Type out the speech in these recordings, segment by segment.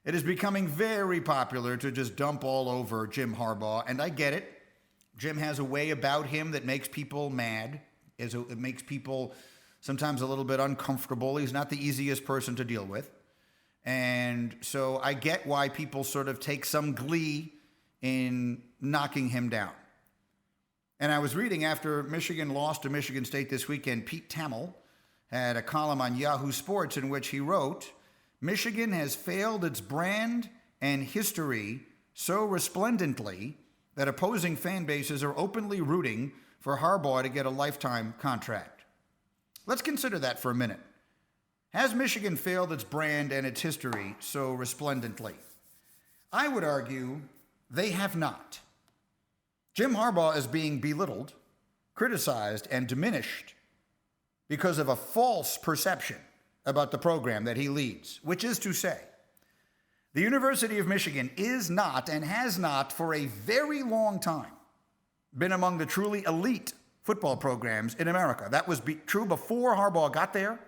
It is becoming very popular to just dump all over Jim Harbaugh, and I get it. Jim has a way about him that makes people mad. It makes people sometimes a little bit uncomfortable. He's not the easiest person to deal with. And so I get why people sort of take some glee in knocking him down. And I was reading after Michigan lost to Michigan State this weekend, Pete Thamel had a column on Yahoo Sports in which he wrote, "Michigan has failed its brand and history so resplendently that opposing fan bases are openly rooting for Harbaugh to get a lifetime contract." Let's consider that for a minute. Has Michigan failed its brand and its history so resplendently? I would argue they have not. Jim Harbaugh is being belittled, criticized, and diminished because of a false perception about the program that he leads, which is to say, the University of Michigan is not and has not for a very long time been among the truly elite football programs in America. That was true before Harbaugh got there.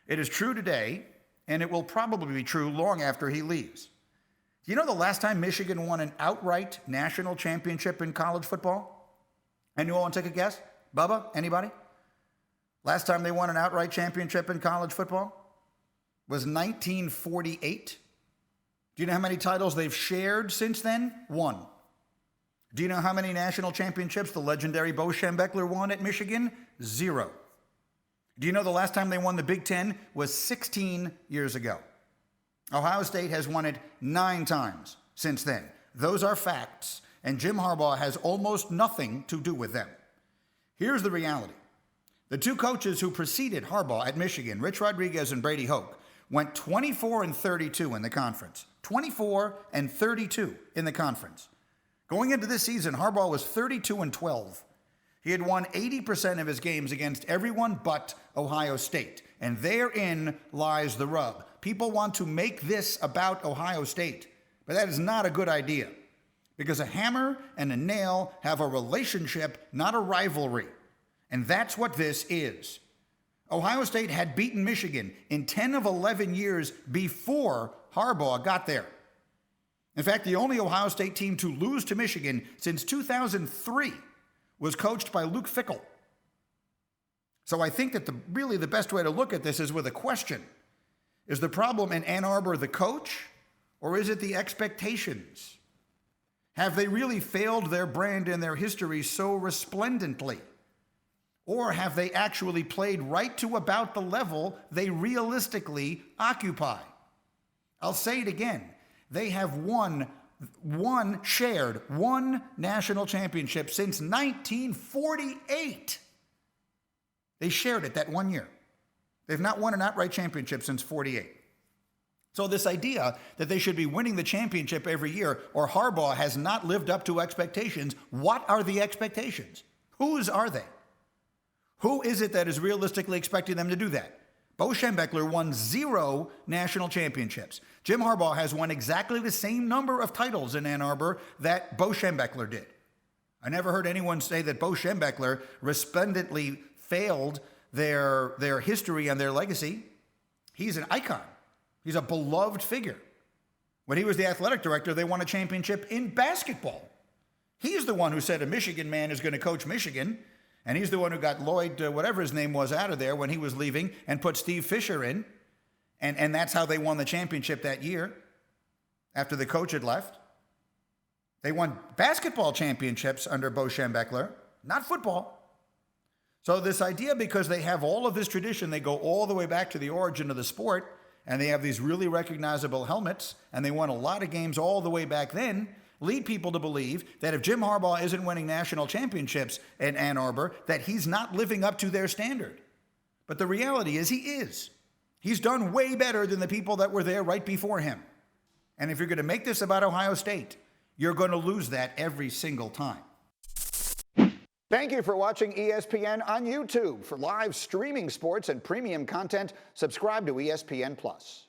It is true today, and it will probably be true long after he leaves. Do you know the last time Michigan won an outright national championship in college football? Anyone want to take a guess? Bubba, anybody? Last time they won an outright championship in college football was 1948. Do you know how many titles they've shared since then? 1. Do you know how many national championships the legendary Bo Schembechler won at Michigan? 0. Do you know the last time they won the Big Ten was 16 years ago? Ohio State has won it 9 times since then. Those are facts, and Jim Harbaugh has almost nothing to do with them. Here's the reality. The 2 coaches who preceded Harbaugh at Michigan, Rich Rodriguez and Brady Hoke, went 24-32 in the conference. 24-32 in the conference. Going into this season, Harbaugh was 32-12. He had won 80% of his games against everyone but Ohio State. And therein lies the rub. People want to make this about Ohio State, but that is not a good idea. Because a hammer and a nail have a relationship, not a rivalry. And that's what this is. Ohio State had beaten Michigan in 10 of 11 years before Harbaugh got there. In fact, the only Ohio State team to lose to Michigan since 2003 was coached by Luke Fickell. So I think that really the best way to look at this is with a question. Is the problem in Ann Arbor the coach, or is it the expectations? Have they really failed their brand and their history so resplendently? Or have they actually played right to about the level they realistically occupy? I'll say it again. They have shared one national championship since 1948. They shared it that one year. They've not won an outright championship since 48. So this idea that they should be winning the championship every year or Harbaugh has not lived up to expectations, what are the expectations? Whose are they? Who is it that is realistically expecting them to do that? Bo Schembechler won 0 national championships. Jim Harbaugh has won exactly the same number of titles in Ann Arbor that Bo Schembechler did. I never heard anyone say that Bo Schembechler resplendently failed their history and their legacy. He's an icon. He's a beloved figure. When he was the athletic director, they won a championship in basketball. He's the one who said a Michigan man is going to coach Michigan. And he's the one who got Lloyd, whatever his name was, out of there when he was leaving and put Steve Fisher in. And that's how they won the championship that year after the coach had left. They won basketball championships under Bo Schembechler, not football. So this idea, because they have all of this tradition, they go all the way back to the origin of the sport, and they have these really recognizable helmets, and they won a lot of games all the way back then, lead people to believe that if Jim Harbaugh isn't winning national championships in Ann Arbor, that he's not living up to their standard. But the reality is he is. He's done way better than the people that were there right before him. And if you're going to make this about Ohio State, you're going to lose that every single time. Thank you for watching ESPN on YouTube. For live streaming sports and premium content, subscribe to ESPN+.